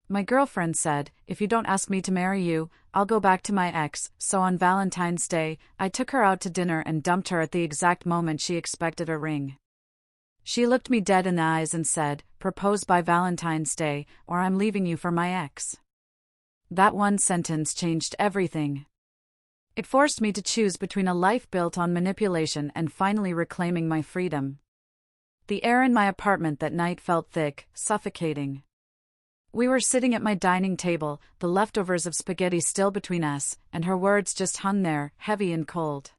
My girlfriend said, if you don't ask me to marry you, I'll go back to my ex, so on Valentine's Day, I took her out to dinner and dumped her at the exact moment she expected a ring. She looked me dead in the eyes and said, propose by Valentine's Day, or I'm leaving you for my ex. That one sentence changed everything. It forced me to choose between a life built on manipulation and finally reclaiming my freedom. The air in my apartment that night felt thick, suffocating. We were sitting at my dining table, the leftovers of spaghetti still between us, and her words just hung there, heavy and cold.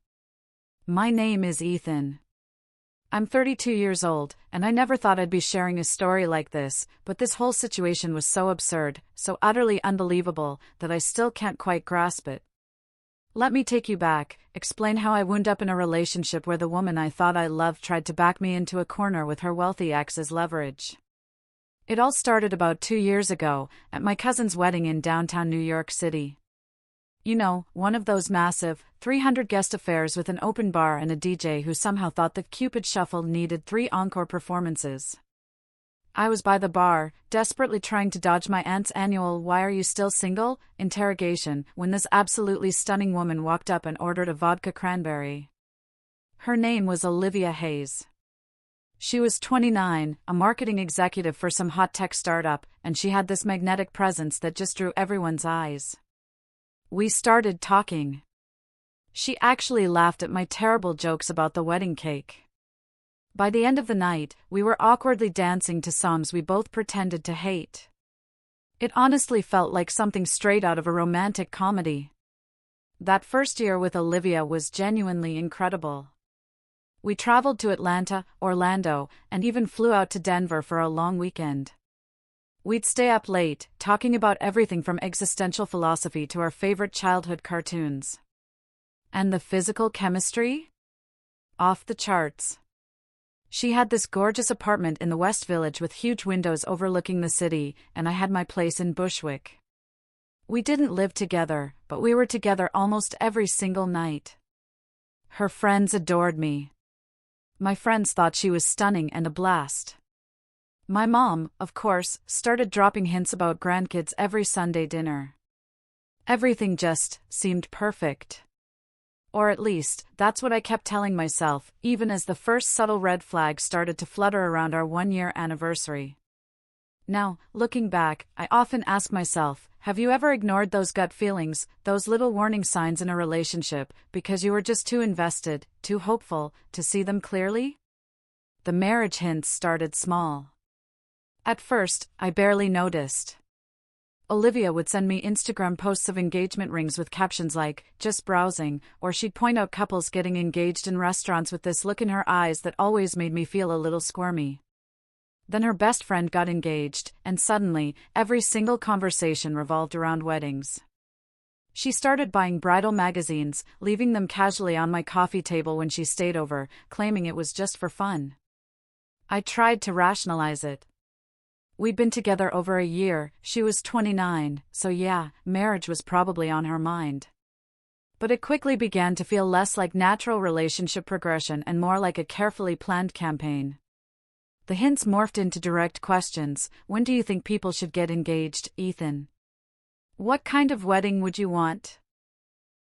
My name is Ethan. I'm 32 years old, and I never thought I'd be sharing a story like this, but this whole situation was so absurd, so utterly unbelievable, that I still can't quite grasp it. Let me take you back, explain how I wound up in a relationship where the woman I thought I loved tried to back me into a corner with her wealthy ex as leverage. It all started about 2 years ago, at my cousin's wedding in downtown New York City. You know, one of those massive, 300-guest affairs with an open bar and a DJ who somehow thought the Cupid Shuffle needed 3 encore performances. I was by the bar, desperately trying to dodge my aunt's annual "Why are you still single?" interrogation, when this absolutely stunning woman walked up and ordered a vodka cranberry. Her name was Olivia Hayes. She was 29, a marketing executive for some hot tech startup, and she had this magnetic presence that just drew everyone's eyes. We started talking. She actually laughed at my terrible jokes about the wedding cake. By the end of the night, we were awkwardly dancing to songs we both pretended to hate. It honestly felt like something straight out of a romantic comedy. That first year with Olivia was genuinely incredible. We traveled to Atlanta, Orlando, and even flew out to Denver for a long weekend. We'd stay up late, talking about everything from existential philosophy to our favorite childhood cartoons. And the physical chemistry? Off the charts. She had this gorgeous apartment in the West Village with huge windows overlooking the city, and I had my place in Bushwick. We didn't live together, but we were together almost every single night. Her friends adored me. My friends thought she was stunning and a blast. My mom, of course, started dropping hints about grandkids every Sunday dinner. Everything just seemed perfect. Or at least, that's what I kept telling myself, even as the first subtle red flags started to flutter around our 1-year anniversary. Now, looking back, I often ask myself, have you ever ignored those gut feelings, those little warning signs in a relationship, because you were just too invested, too hopeful, to see them clearly? The marriage hints started small. At first, I barely noticed. Olivia would send me Instagram posts of engagement rings with captions like, just browsing, or she'd point out couples getting engaged in restaurants with this look in her eyes that always made me feel a little squirmy. Then her best friend got engaged, and suddenly, every single conversation revolved around weddings. She started buying bridal magazines, leaving them casually on my coffee table when she stayed over, claiming it was just for fun. I tried to rationalize it. We'd been together over a year, she was 29, so yeah, marriage was probably on her mind. But it quickly began to feel less like natural relationship progression and more like a carefully planned campaign. The hints morphed into direct questions. When do you think people should get engaged, Ethan? What kind of wedding would you want?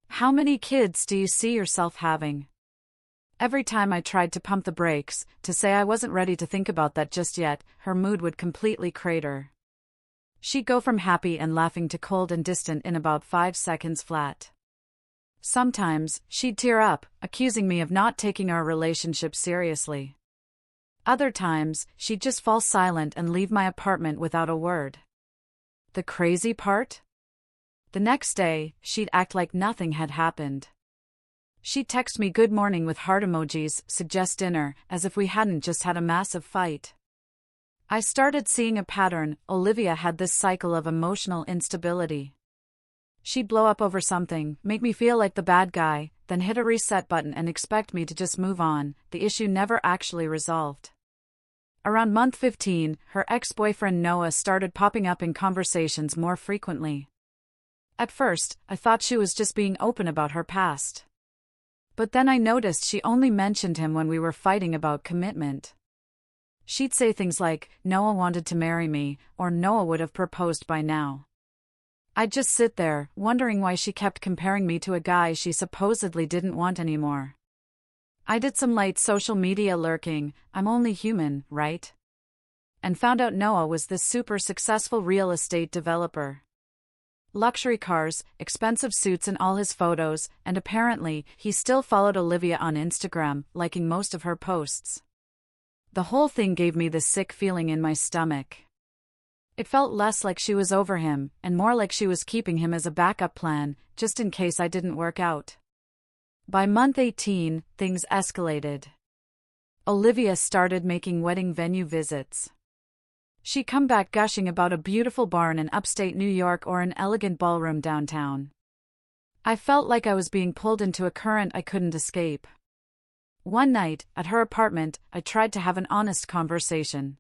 How many kids do you see yourself having? Every time I tried to pump the brakes, to say I wasn't ready to think about that just yet, her mood would completely crater. She'd go from happy and laughing to cold and distant in about 5 seconds flat. Sometimes, she'd tear up, accusing me of not taking our relationship seriously. Other times, she'd just fall silent and leave my apartment without a word. The crazy part? The next day, she'd act like nothing had happened. She'd text me good morning with heart emojis, suggest dinner, as if we hadn't just had a massive fight. I started seeing a pattern. Olivia had this cycle of emotional instability. She'd blow up over something, make me feel like the bad guy, then hit a reset button and expect me to just move on. The issue never actually resolved. Around month 15, her ex-boyfriend Noah started popping up in conversations more frequently. At first, I thought she was just being open about her past. But then I noticed she only mentioned him when we were fighting about commitment. She'd say things like, "Noah wanted to marry me," or "Noah would have proposed by now." I'd just sit there, wondering why she kept comparing me to a guy she supposedly didn't want anymore. I did some light social media lurking, I'm only human, right? And found out Noah was this super successful real estate developer. Luxury cars, expensive suits in all his photos, and apparently, he still followed Olivia on Instagram, liking most of her posts. The whole thing gave me this sick feeling in my stomach. It felt less like she was over him, and more like she was keeping him as a backup plan, just in case I didn't work out. By month 18, things escalated. Olivia started making wedding venue visits. She'd come back gushing about a beautiful barn in upstate New York or an elegant ballroom downtown. I felt like I was being pulled into a current I couldn't escape. One night, at her apartment, I tried to have an honest conversation.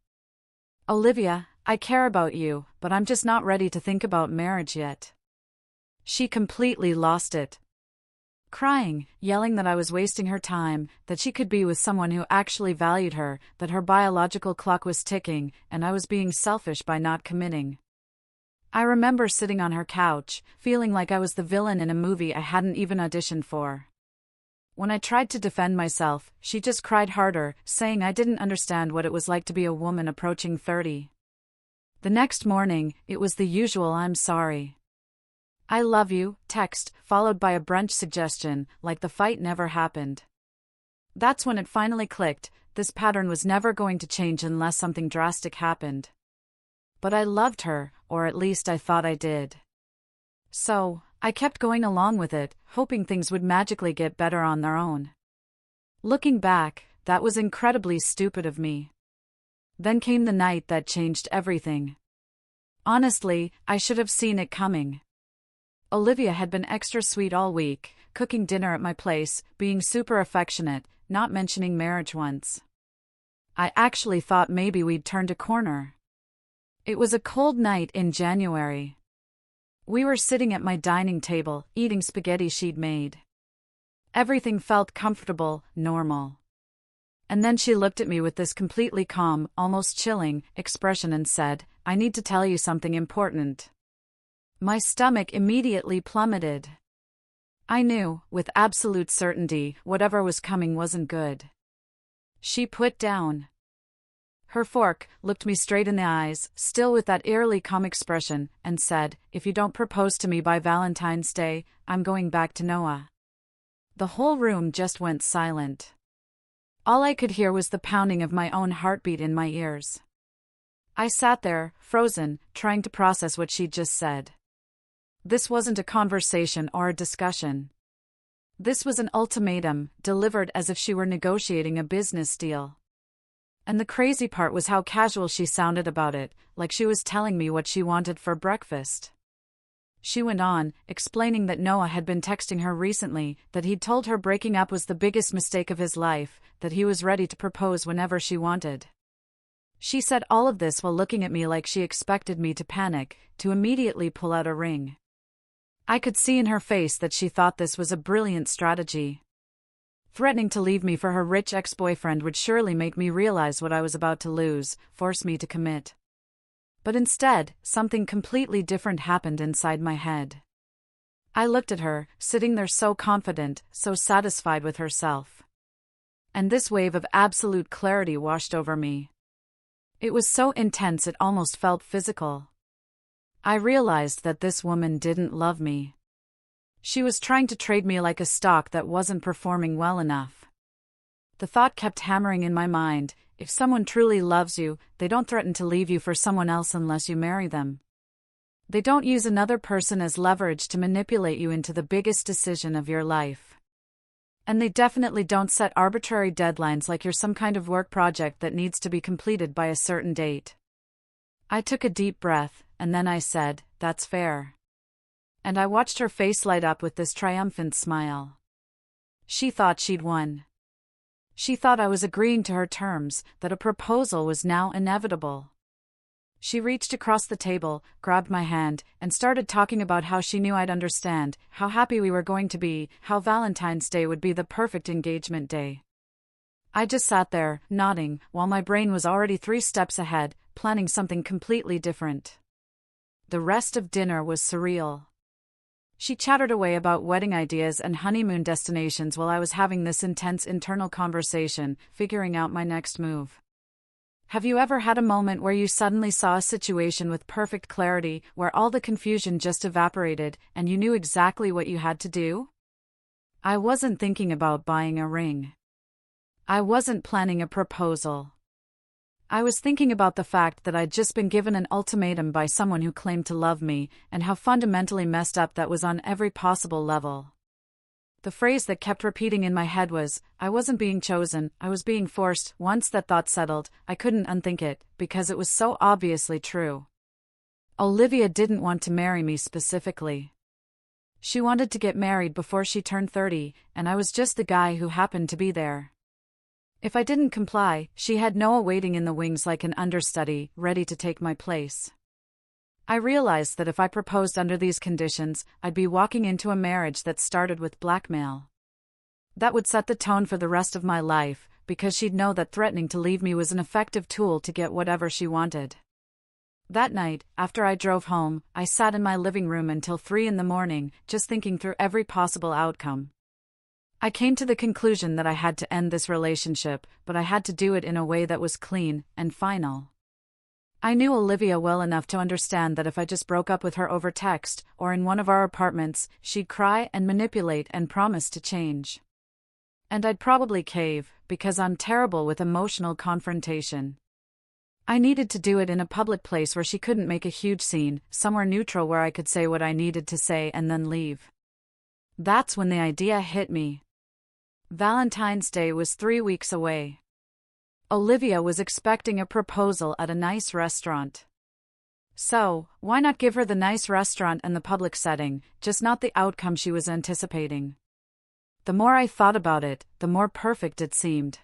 "Olivia, I care about you, but I'm just not ready to think about marriage yet." She completely lost it. Crying, yelling that I was wasting her time, that she could be with someone who actually valued her, that her biological clock was ticking, and I was being selfish by not committing. I remember sitting on her couch, feeling like I was the villain in a movie I hadn't even auditioned for. When I tried to defend myself, she just cried harder, saying I didn't understand what it was like to be a woman approaching 30. The next morning, it was the usual "I'm sorry. I love you" text, followed by a brunch suggestion, like the fight never happened. That's when it finally clicked, this pattern was never going to change unless something drastic happened. But I loved her, or at least I thought I did. So, I kept going along with it, hoping things would magically get better on their own. Looking back, that was incredibly stupid of me. Then came the night that changed everything. Honestly, I should have seen it coming. Olivia had been extra sweet all week, cooking dinner at my place, being super affectionate, not mentioning marriage once. I actually thought maybe we'd turned a corner. It was a cold night in January. We were sitting at my dining table, eating spaghetti she'd made. Everything felt comfortable, normal. And then she looked at me with this completely calm, almost chilling, expression and said, "I need to tell you something important." My stomach immediately plummeted. I knew, with absolute certainty, whatever was coming wasn't good. She put down her fork, looked me straight in the eyes, still with that eerily calm expression, and said, "If you don't propose to me by Valentine's Day, I'm going back to Noah." The whole room just went silent. All I could hear was the pounding of my own heartbeat in my ears. I sat there, frozen, trying to process what she'd just said. This wasn't a conversation or a discussion. This was an ultimatum, delivered as if she were negotiating a business deal. And the crazy part was how casual she sounded about it, like she was telling me what she wanted for breakfast. She went on, explaining that Noah had been texting her recently, that he'd told her breaking up was the biggest mistake of his life, that he was ready to propose whenever she wanted. She said all of this while looking at me like she expected me to panic, to immediately pull out a ring. I could see in her face that she thought this was a brilliant strategy. Threatening to leave me for her rich ex-boyfriend would surely make me realize what I was about to lose, force me to commit. But instead, something completely different happened inside my head. I looked at her, sitting there so confident, so satisfied with herself. And this wave of absolute clarity washed over me. It was so intense it almost felt physical. I realized that this woman didn't love me. She was trying to trade me like a stock that wasn't performing well enough. The thought kept hammering in my mind, if someone truly loves you, they don't threaten to leave you for someone else unless you marry them. They don't use another person as leverage to manipulate you into the biggest decision of your life. And they definitely don't set arbitrary deadlines like you're some kind of work project that needs to be completed by a certain date. I took a deep breath, and then I said, "That's fair." And I watched her face light up with this triumphant smile. She thought she'd won. She thought I was agreeing to her terms, that a proposal was now inevitable. She reached across the table, grabbed my hand, and started talking about how she knew I'd understand, how happy we were going to be, how Valentine's Day would be the perfect engagement day. I just sat there, nodding, while my brain was already 3 steps ahead, planning something completely different. The rest of dinner was surreal. She chattered away about wedding ideas and honeymoon destinations while I was having this intense internal conversation, figuring out my next move. Have you ever had a moment where you suddenly saw a situation with perfect clarity, where all the confusion just evaporated, and you knew exactly what you had to do? I wasn't thinking about buying a ring. I wasn't planning a proposal. I was thinking about the fact that I'd just been given an ultimatum by someone who claimed to love me, and how fundamentally messed up that was on every possible level. The phrase that kept repeating in my head was, I wasn't being chosen, I was being forced. Once that thought settled, I couldn't unthink it, because it was so obviously true. Olivia didn't want to marry me specifically. She wanted to get married before she turned 30, and I was just the guy who happened to be there. If I didn't comply, she had Noah waiting in the wings like an understudy, ready to take my place. I realized that if I proposed under these conditions, I'd be walking into a marriage that started with blackmail. That would set the tone for the rest of my life, because she'd know that threatening to leave me was an effective tool to get whatever she wanted. That night, after I drove home, I sat in my living room until 3 a.m, just thinking through every possible outcome. I came to the conclusion that I had to end this relationship, but I had to do it in a way that was clean and final. I knew Olivia well enough to understand that if I just broke up with her over text, or in one of our apartments, she'd cry and manipulate and promise to change. And I'd probably cave, because I'm terrible with emotional confrontation. I needed to do it in a public place where she couldn't make a huge scene, somewhere neutral where I could say what I needed to say and then leave. That's when the idea hit me. Valentine's Day was 3 weeks away. Olivia was expecting a proposal at a nice restaurant. So, why not give her the nice restaurant and the public setting, just not the outcome she was anticipating? The more I thought about it, the more perfect it seemed.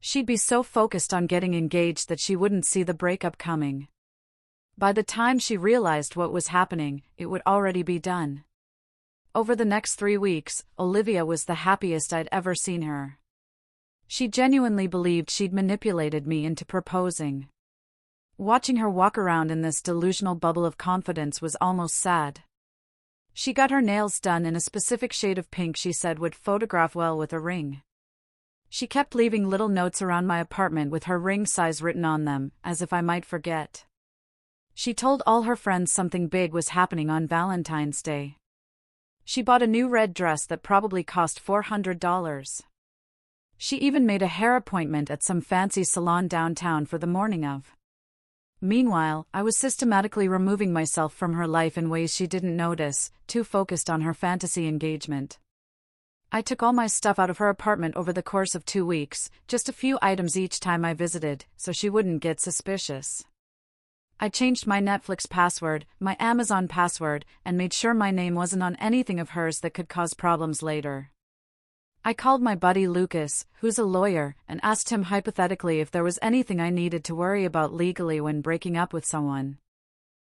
She'd be so focused on getting engaged that she wouldn't see the breakup coming. By the time she realized what was happening, it would already be done. Over the next 3 weeks, Olivia was the happiest I'd ever seen her. She genuinely believed she'd manipulated me into proposing. Watching her walk around in this delusional bubble of confidence was almost sad. She got her nails done in a specific shade of pink she said would photograph well with a ring. She kept leaving little notes around my apartment with her ring size written on them, as if I might forget. She told all her friends something big was happening on Valentine's Day. She bought a new red dress that probably cost $400. She even made a hair appointment at some fancy salon downtown for the morning of. Meanwhile, I was systematically removing myself from her life in ways she didn't notice, too focused on her fantasy engagement. I took all my stuff out of her apartment over the course of 2 weeks, just a few items each time I visited, so she wouldn't get suspicious. I changed my Netflix password, my Amazon password, and made sure my name wasn't on anything of hers that could cause problems later. I called my buddy Lucas, who's a lawyer, and asked him hypothetically if there was anything I needed to worry about legally when breaking up with someone.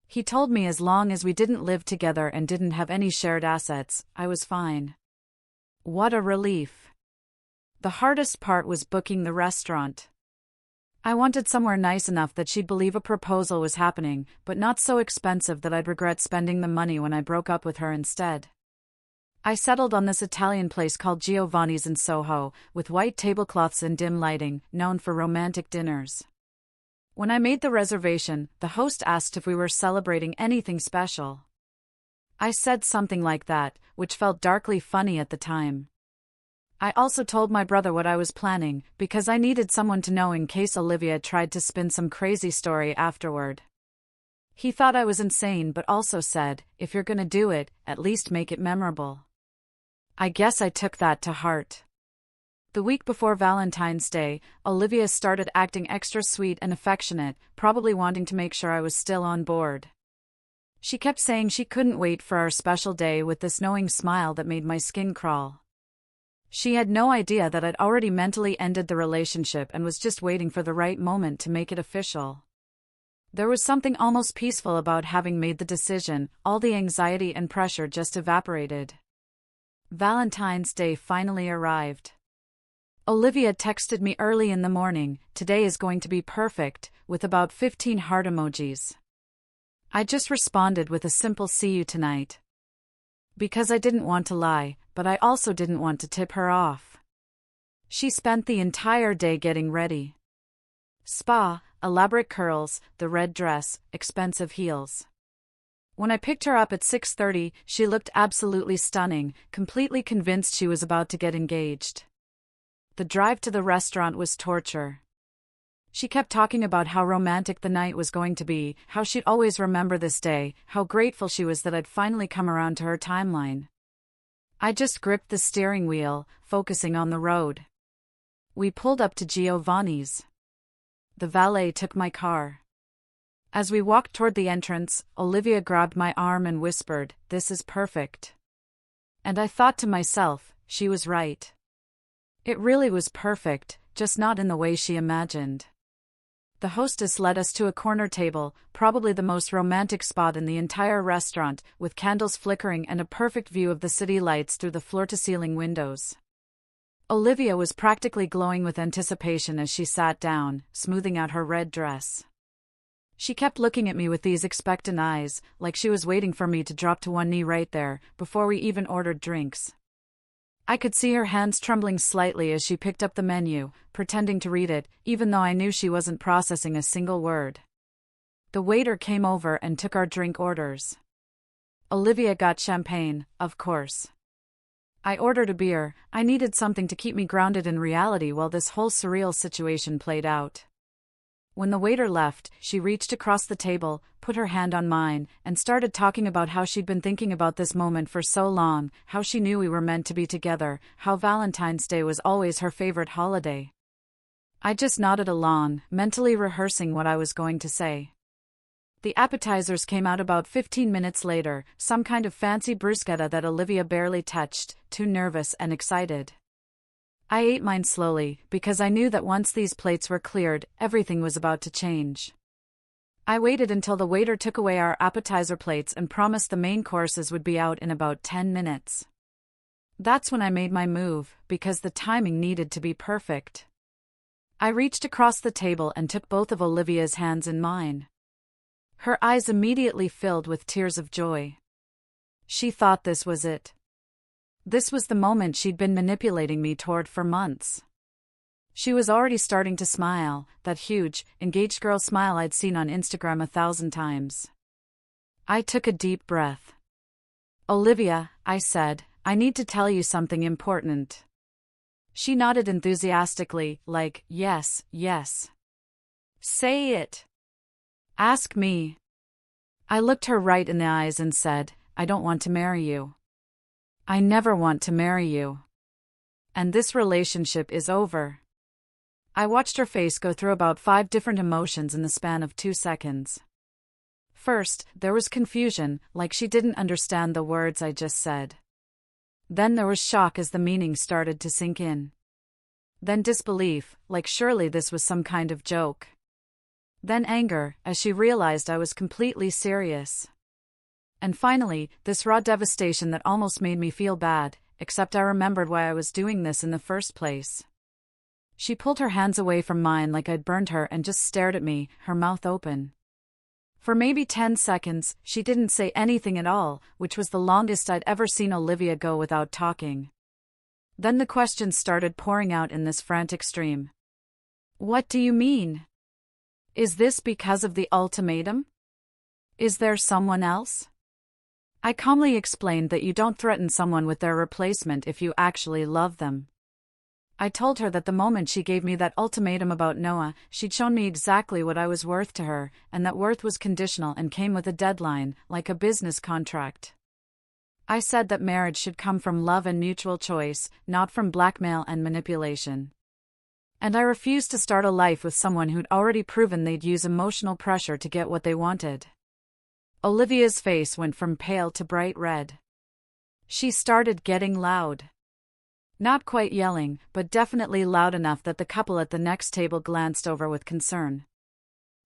He told me as long as we didn't live together and didn't have any shared assets, I was fine. What a relief. The hardest part was booking the restaurant. I wanted somewhere nice enough that she'd believe a proposal was happening, but not so expensive that I'd regret spending the money when I broke up with her instead. I settled on this Italian place called Giovanni's in Soho, with white tablecloths and dim lighting, known for romantic dinners. When I made the reservation, the host asked if we were celebrating anything special. I said something like that, which felt darkly funny at the time. I also told my brother what I was planning, because I needed someone to know in case Olivia tried to spin some crazy story afterward. He thought I was insane but also said, if you're gonna do it, at least make it memorable. I guess I took that to heart. The week before Valentine's Day, Olivia started acting extra sweet and affectionate, probably wanting to make sure I was still on board. She kept saying she couldn't wait for our special day with this knowing smile that made my skin crawl. She had no idea that I'd already mentally ended the relationship and was just waiting for the right moment to make it official. There was something almost peaceful about having made the decision, all the anxiety and pressure just evaporated. Valentine's Day finally arrived. Olivia texted me early in the morning, "Today is going to be perfect," with about 15 heart emojis. I just responded with a simple "see you tonight." Because I didn't want to lie, but I also didn't want to tip her off. She spent the entire day getting ready. Spa, elaborate curls, the red dress, expensive heels. When I picked her up at 6:30, she looked absolutely stunning, completely convinced she was about to get engaged. The drive to the restaurant was torture. She kept talking about how romantic the night was going to be, how she'd always remember this day, how grateful she was that I'd finally come around to her timeline. I just gripped the steering wheel, focusing on the road. We pulled up to Giovanni's. The valet took my car. As we walked toward the entrance, Olivia grabbed my arm and whispered, "This is perfect." And I thought to myself, she was right. It really was perfect, just not in the way she imagined. The hostess led us to a corner table, probably the most romantic spot in the entire restaurant, with candles flickering and a perfect view of the city lights through the floor-to-ceiling windows. Olivia was practically glowing with anticipation as she sat down, smoothing out her red dress. She kept looking at me with these expectant eyes, like she was waiting for me to drop to one knee right there, before we even ordered drinks. I could see her hands trembling slightly as she picked up the menu, pretending to read it, even though I knew she wasn't processing a single word. The waiter came over and took our drink orders. Olivia got champagne, of course. I ordered a beer. I needed something to keep me grounded in reality while this whole surreal situation played out. When the waiter left, she reached across the table, put her hand on mine, and started talking about how she'd been thinking about this moment for so long, how she knew we were meant to be together, how Valentine's Day was always her favorite holiday. I just nodded along, mentally rehearsing what I was going to say. The appetizers came out about 15 minutes later, some kind of fancy bruschetta that Olivia barely touched, too nervous and excited. I ate mine slowly, because I knew that once these plates were cleared, everything was about to change. I waited until the waiter took away our appetizer plates and promised the main courses would be out in about 10 minutes. That's when I made my move, because the timing needed to be perfect. I reached across the table and took both of Olivia's hands in mine. Her eyes immediately filled with tears of joy. She thought this was it. This was the moment she'd been manipulating me toward for months. She was already starting to smile, that huge, engaged girl smile I'd seen on Instagram 1,000 times. I took a deep breath. "Olivia," I said, "I need to tell you something important." She nodded enthusiastically, like, "Yes, yes. Say it. Ask me." I looked her right in the eyes and said, "I don't want to marry you. I never want to marry you. And this relationship is over." I watched her face go through about 5 different emotions in the span of 2 seconds. First, there was confusion, like she didn't understand the words I just said. Then there was shock as the meaning started to sink in. Then disbelief, like surely this was some kind of joke. Then anger, as she realized I was completely serious. And finally, this raw devastation that almost made me feel bad, except I remembered why I was doing this in the first place. She pulled her hands away from mine like I'd burned her and just stared at me, her mouth open. For maybe 10 seconds, she didn't say anything at all, which was the longest I'd ever seen Olivia go without talking. Then the questions started pouring out in this frantic stream. "What do you mean? Is this because of the ultimatum? Is there someone else?" I calmly explained that you don't threaten someone with their replacement if you actually love them. I told her that the moment she gave me that ultimatum about Noah, she'd shown me exactly what I was worth to her, and that worth was conditional and came with a deadline, like a business contract. I said that marriage should come from love and mutual choice, not from blackmail and manipulation. And I refused to start a life with someone who'd already proven they'd use emotional pressure to get what they wanted. Olivia's face went from pale to bright red. She started getting loud. Not quite yelling, but definitely loud enough that the couple at the next table glanced over with concern.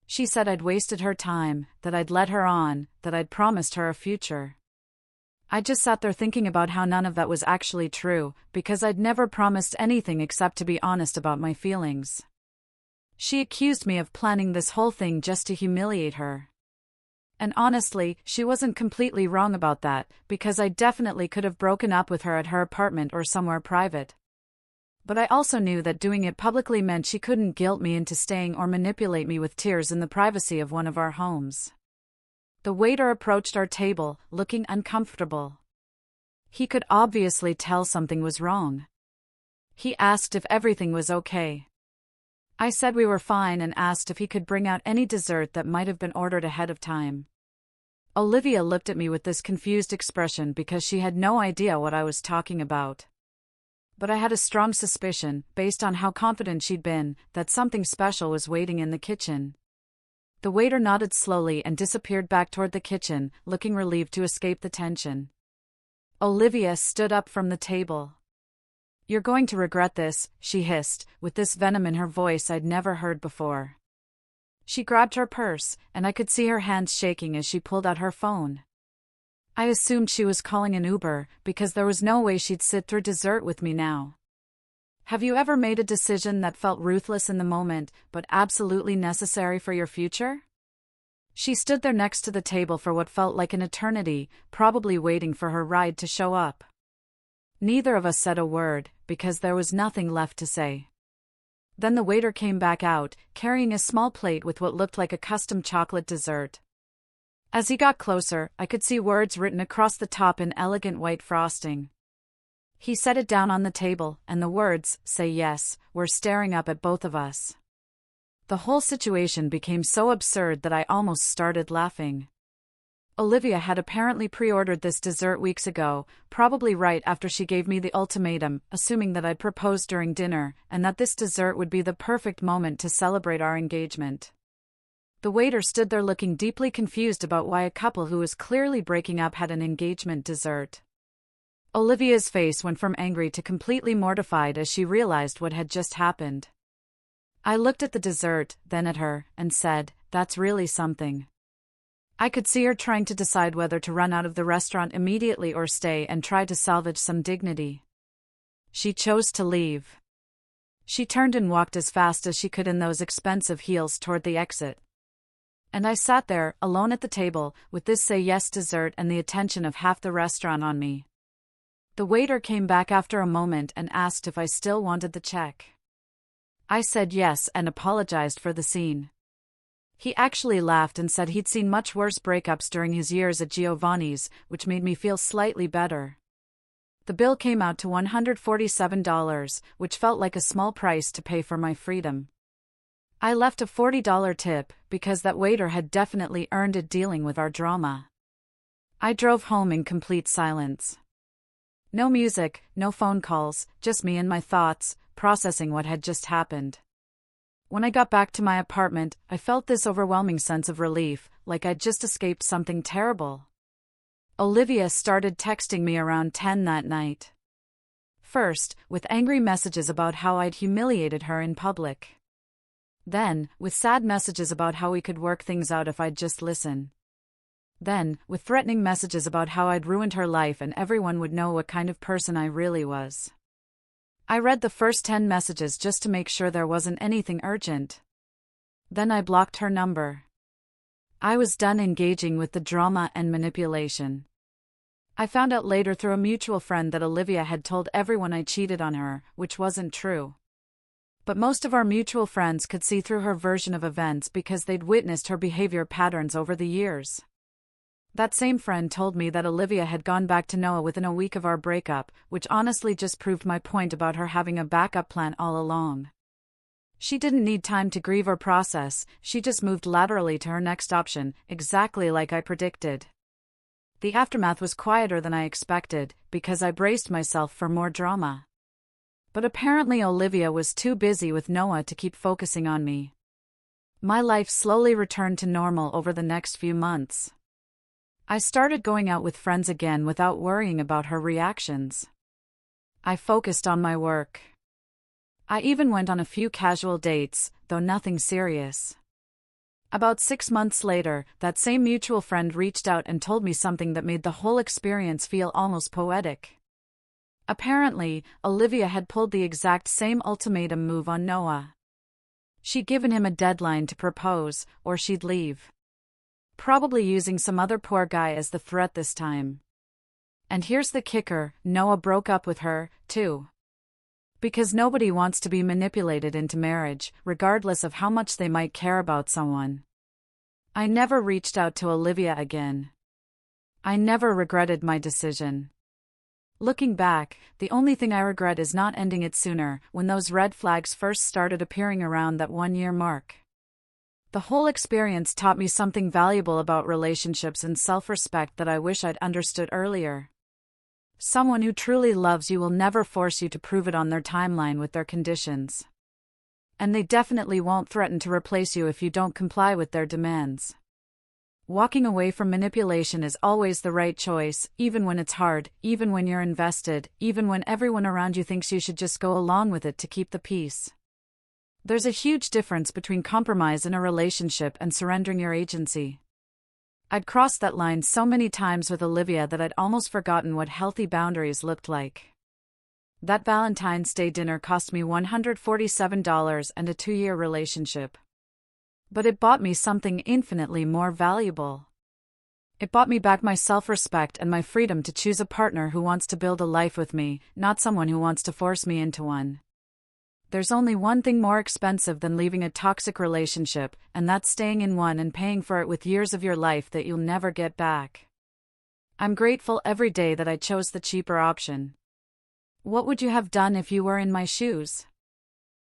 She said I'd wasted her time, that I'd led her on, that I'd promised her a future. I just sat there thinking about how none of that was actually true, because I'd never promised anything except to be honest about my feelings. She accused me of planning this whole thing just to humiliate her. And honestly, she wasn't completely wrong about that, because I definitely could have broken up with her at her apartment or somewhere private. But I also knew that doing it publicly meant she couldn't guilt me into staying or manipulate me with tears in the privacy of one of our homes. The waiter approached our table, looking uncomfortable. He could obviously tell something was wrong. He asked if everything was okay. I said we were fine and asked if he could bring out any dessert that might have been ordered ahead of time. Olivia looked at me with this confused expression because she had no idea what I was talking about. But I had a strong suspicion, based on how confident she'd been, that something special was waiting in the kitchen. The waiter nodded slowly and disappeared back toward the kitchen, looking relieved to escape the tension. Olivia stood up from the table. "You're going to regret this," she hissed, with this venom in her voice I'd never heard before. She grabbed her purse, and I could see her hands shaking as she pulled out her phone. I assumed she was calling an Uber, because there was no way she'd sit through dessert with me now. Have you ever made a decision that felt ruthless in the moment, but absolutely necessary for your future? She stood there next to the table for what felt like an eternity, probably waiting for her ride to show up. Neither of us said a word, because there was nothing left to say. Then the waiter came back out, carrying a small plate with what looked like a custom chocolate dessert. As he got closer, I could see words written across the top in elegant white frosting. He set it down on the table, and the words, "Say yes," were staring up at both of us. The whole situation became so absurd that I almost started laughing. Olivia had apparently pre-ordered this dessert weeks ago, probably right after she gave me the ultimatum, assuming that I'd proposed during dinner, and that this dessert would be the perfect moment to celebrate our engagement. The waiter stood there looking deeply confused about why a couple who was clearly breaking up had an engagement dessert. Olivia's face went from angry to completely mortified as she realized what had just happened. I looked at the dessert, then at her, and said, "That's really something." I could see her trying to decide whether to run out of the restaurant immediately or stay and try to salvage some dignity. She chose to leave. She turned and walked as fast as she could in those expensive heels toward the exit. And I sat there, alone at the table, with this say yes dessert and the attention of half the restaurant on me. The waiter came back after a moment and asked if I still wanted the check. I said yes and apologized for the scene. He actually laughed and said he'd seen much worse breakups during his years at Giovanni's, which made me feel slightly better. The bill came out to $147, which felt like a small price to pay for my freedom. I left a $40 tip, because that waiter had definitely earned it dealing with our drama. I drove home in complete silence. No music, no phone calls, just me and my thoughts, processing what had just happened. When I got back to my apartment, I felt this overwhelming sense of relief, like I'd just escaped something terrible. Olivia started texting me around 10 that night. First, with angry messages about how I'd humiliated her in public. Then, with sad messages about how we could work things out if I'd just listen. Then, with threatening messages about how I'd ruined her life and everyone would know what kind of person I really was. I read the first 10 messages just to make sure there wasn't anything urgent. Then I blocked her number. I was done engaging with the drama and manipulation. I found out later through a mutual friend that Olivia had told everyone I cheated on her, which wasn't true. But most of our mutual friends could see through her version of events because they'd witnessed her behavior patterns over the years. That same friend told me that Olivia had gone back to Noah within a week of our breakup, which honestly just proved my point about her having a backup plan all along. She didn't need time to grieve or process, she just moved laterally to her next option, exactly like I predicted. The aftermath was quieter than I expected, because I braced myself for more drama. But apparently Olivia was too busy with Noah to keep focusing on me. My life slowly returned to normal over the next few months. I started going out with friends again without worrying about her reactions. I focused on my work. I even went on a few casual dates, though nothing serious. About 6 months later, that same mutual friend reached out and told me something that made the whole experience feel almost poetic. Apparently, Olivia had pulled the exact same ultimatum move on Noah. She'd given him a deadline to propose, or she'd leave. Probably using some other poor guy as the threat this time. And here's the kicker, Noah broke up with her, too. Because nobody wants to be manipulated into marriage, regardless of how much they might care about someone. I never reached out to Olivia again. I never regretted my decision. Looking back, the only thing I regret is not ending it sooner, when those red flags first started appearing around that 1-year mark. The whole experience taught me something valuable about relationships and self-respect that I wish I'd understood earlier. Someone who truly loves you will never force you to prove it on their timeline with their conditions. And they definitely won't threaten to replace you if you don't comply with their demands. Walking away from manipulation is always the right choice, even when it's hard, even when you're invested, even when everyone around you thinks you should just go along with it to keep the peace. There's a huge difference between compromise in a relationship and surrendering your agency. I'd crossed that line so many times with Olivia that I'd almost forgotten what healthy boundaries looked like. That Valentine's Day dinner cost me $147 and a 2-year relationship. But it bought me something infinitely more valuable. It bought me back my self-respect and my freedom to choose a partner who wants to build a life with me, not someone who wants to force me into one. There's only one thing more expensive than leaving a toxic relationship, and that's staying in one and paying for it with years of your life that you'll never get back. I'm grateful every day that I chose the cheaper option. What would you have done if you were in my shoes?